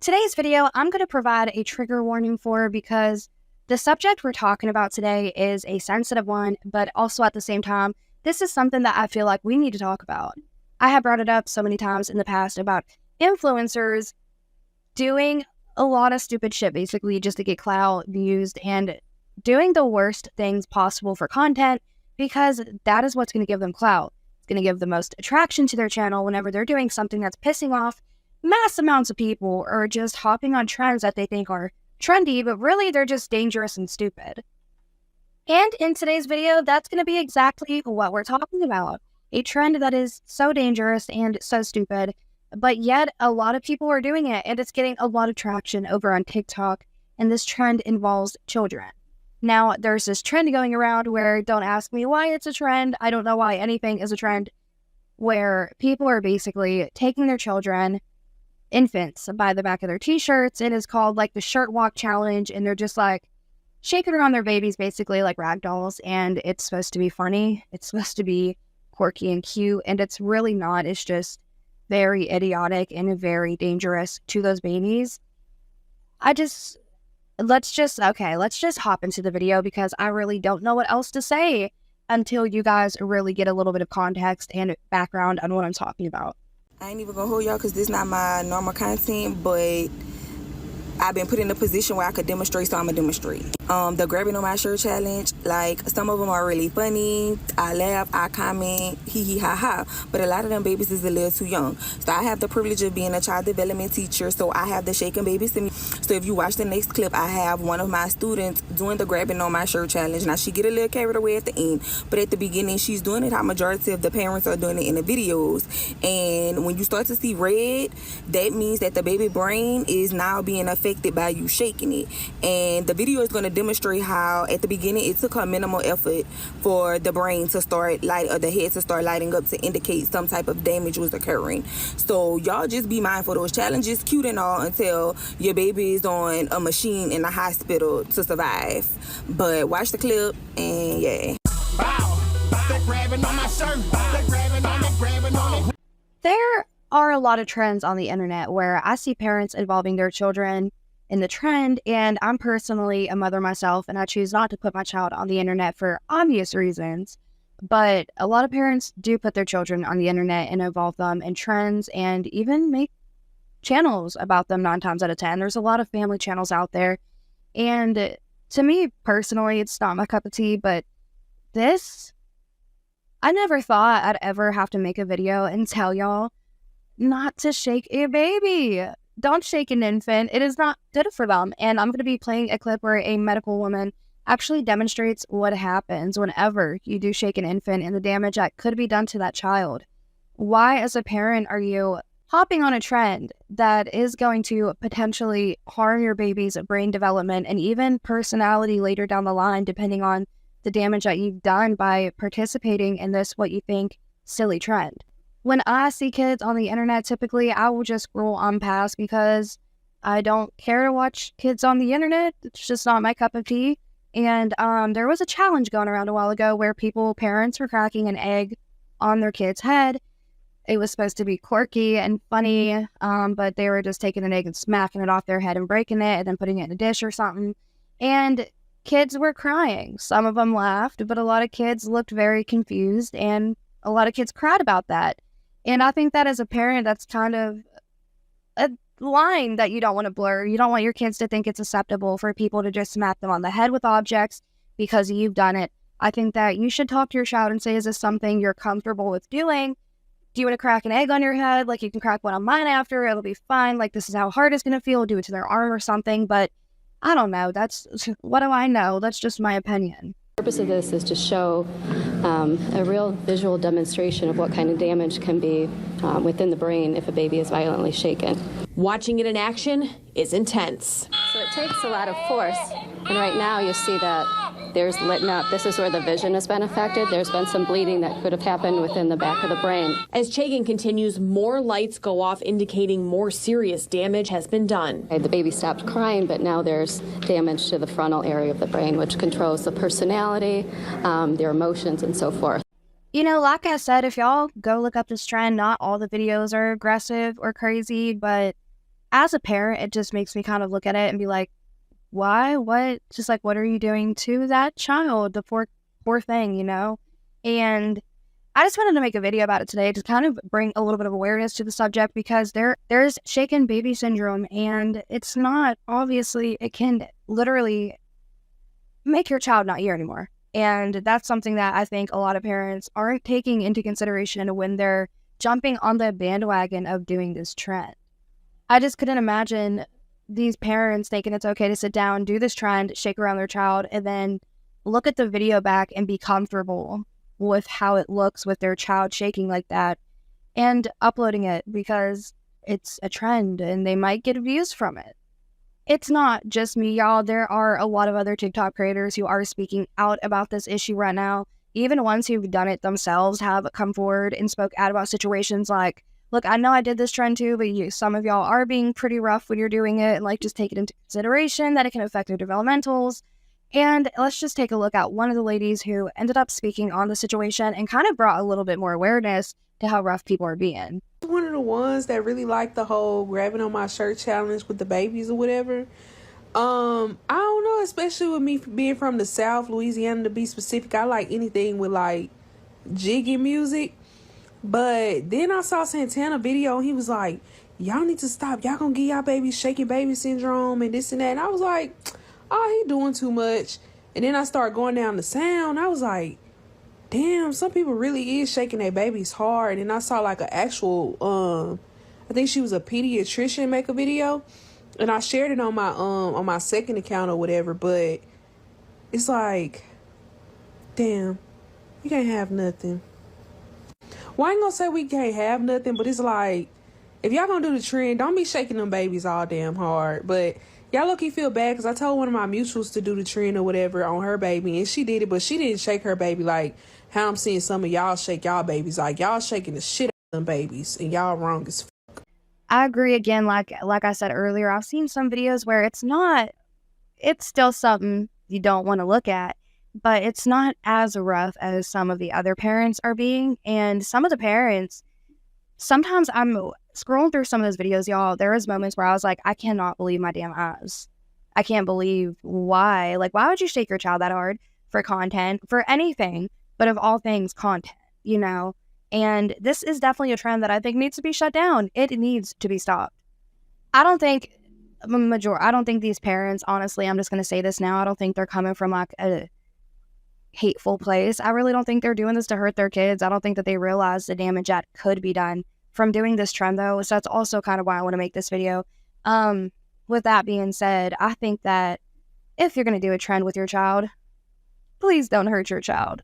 Today's video, I'm going to provide a trigger warning for because the subject we're talking about today is a sensitive one, but also at the same time, this is something that I feel like we need to talk about. I have brought it up so many times in the past about influencers doing a lot of stupid shit, basically, just to get clout, views, and doing the worst things possible for content because that is what's going to give them clout. It's going to give the most attraction to their channel whenever they're doing something that's pissing off mass amounts of people or just hopping on trends that they think are trendy, but really they're just dangerous and stupid. And in today's video, that's going to be exactly what we're talking about. A trend that is so dangerous and so stupid, but yet a lot of people are doing it, and it's getting a lot of traction over on TikTok, and this trend involves children. Now, there's this trend going around where, don't ask me why it's a trend, I don't know why anything is a trend, where people are basically taking their children, infants, by the back of their t-shirts. It is called like the shirt walk challenge, and they're just like shaking around their babies basically like rag dolls, and it's supposed to be funny, it's supposed to be quirky and cute, and it's really not. It's just very idiotic and very dangerous to those babies. Let's just hop into the video because I really don't know what else to say until you guys really get a little bit of context and background on what I'm talking about. I ain't even gonna hold y'all because this is not my normal content, but I've been put in a position where I could demonstrate, so I'm gonna demonstrate. The grabbing on my shirt challenge, like some of them are really funny. I laugh, I comment, hee hee ha ha. But a lot of them babies is a little too young. So I have the privilege of being a child development teacher, so I have the shaking babies to me. So if you watch the next clip, I have one of my students doing the grabbing on my shirt challenge. Now she get a little carried away at the end, but at the beginning she's doing it how majority of the parents are doing it in the videos. And when you start to see red, that means that the baby brain is now being affected by you shaking it. And the video is going to demonstrate how at the beginning it took her minimal effort for the brain to start the head to start lighting up to indicate some type of damage was occurring. So y'all just be mindful. Those challenges cute and all until your baby is on a machine in the hospital to survive. But watch the clip and yeah. There are a lot of trends on the internet where I see parents involving their children in the trend, and I'm personally a mother myself, and I choose not to put my child on the internet for obvious reasons. But a lot of parents do put their children on the internet and involve them in trends and even make channels about them 9 times out of 10. There's a lot of family channels out there, and to me personally, it's not my cup of tea, but I never thought I'd ever have to make a video and tell y'all not to shake a baby. Don't shake an infant. It is not good for them. And I'm going to be playing a clip where a medical woman actually demonstrates what happens whenever you do shake an infant and the damage that could be done to that child. Why, as a parent, are you hopping on a trend that is going to potentially harm your baby's brain development and even personality later down the line, depending on the damage that you've done by participating in this, what you think, silly trend? When I see kids on the internet, typically I will just scroll on past because I don't care to watch kids on the internet. It's just not my cup of tea. And there was a challenge going around a while ago where parents were cracking an egg on their kid's head. It was supposed to be quirky and funny, but they were just taking an egg and smacking it off their head and breaking it and then putting it in a dish or something. And kids were crying. Some of them laughed, but a lot of kids looked very confused, and a lot of kids cried about that. And I think that as a parent, that's kind of a line that you don't want to blur. You don't want your kids to think it's acceptable for people to just smack them on the head with objects because you've done it. I think that you should talk to your child and say, is this something you're comfortable with doing? Do you want to crack an egg on your head? Like, you can crack one on mine after. It'll be fine. Like, this is how hard it's going to feel. Do it to their arm or something. But I don't know. What do I know? That's just my opinion. The purpose of this is to show a real visual demonstration of what kind of damage can be within the brain if a baby is violently shaken. Watching it in action is intense. So it takes a lot of force, and right now you see that there's lit up. This is where the vision has been affected. There's been some bleeding that could have happened within the back of the brain. As shaking continues, more lights go off indicating more serious damage has been done. The baby stopped crying, but now there's damage to the frontal area of the brain, which controls the personality, their emotions, and so forth. You know, like I said, if y'all go look up this trend, not all the videos are aggressive or crazy, but as a parent, it just makes me kind of look at it and be like, why? What? Just like, what are you doing to that child? The poor thing, you know? And I just wanted to make a video about it today to kind of bring a little bit of awareness to the subject, because there's shaken baby syndrome, and it's not, obviously, it can literally make your child not here anymore. And that's something that I think a lot of parents aren't taking into consideration when they're jumping on the bandwagon of doing this trend. I just couldn't imagine these parents thinking it's okay to sit down, do this trend, shake around their child, and then look at the video back and be comfortable with how it looks with their child shaking like that and uploading it because it's a trend and they might get views from it. It's not just me, y'all. There are a lot of other TikTok creators who are speaking out about this issue right now. Even ones who've done it themselves have come forward and spoke out about situations like, look, I know I did this trend too, but some of y'all are being pretty rough when you're doing it, and like, just take it into consideration that it can affect their developmentals. And let's just take a look at one of the ladies who ended up speaking on the situation and kind of brought a little bit more awareness to how rough people are being. One of the ones that really like the whole grabbing on my shirt challenge with the babies or whatever. I don't know, especially with me being from the South, Louisiana to be specific. I like anything with like jiggy music. But then I saw Santana video and he was like, y'all need to stop. Y'all gonna get y'all babies shaking baby syndrome and this and that. And I was like, oh, he doing too much. And then I started going down the sound. I was like, damn, some people really is shaking their babies hard. And I saw like an actual, I think she was a pediatrician make a video. And I shared it on my second account or whatever. But it's like, damn, you can't have nothing. Well, I ain't gonna say we can't have nothing, but it's like, if y'all gonna do the trend, don't be shaking them babies all damn hard. But y'all low-key feel bad because I told one of my mutuals to do the trend or whatever on her baby, and she did it, but she didn't shake her baby like how I'm seeing some of y'all shake y'all babies. Like, y'all shaking the shit out of them babies, and y'all wrong as fuck. I agree again, like I said earlier, I've seen some videos where it's still something you don't want to look at, but it's not as rough as some of the other parents are being. And some of the parents, sometimes I'm scrolling through some of those videos, y'all, there was moments where I was like, I cannot believe my damn eyes. I can't believe why. Like, why would you shake your child that hard for content, for anything, but of all things, content, you know? And this is definitely a trend that I think needs to be shut down. It needs to be stopped. I don't think these parents, honestly, I'm just going to say this now, I don't think they're coming from like a hateful place. I really don't think they're doing this to hurt their kids. I don't think that they realize the damage that could be done from doing this trend, though. So that's also kind of why I want to make this video. With that being said, I think that if you're going to do a trend with your child, please don't hurt your child.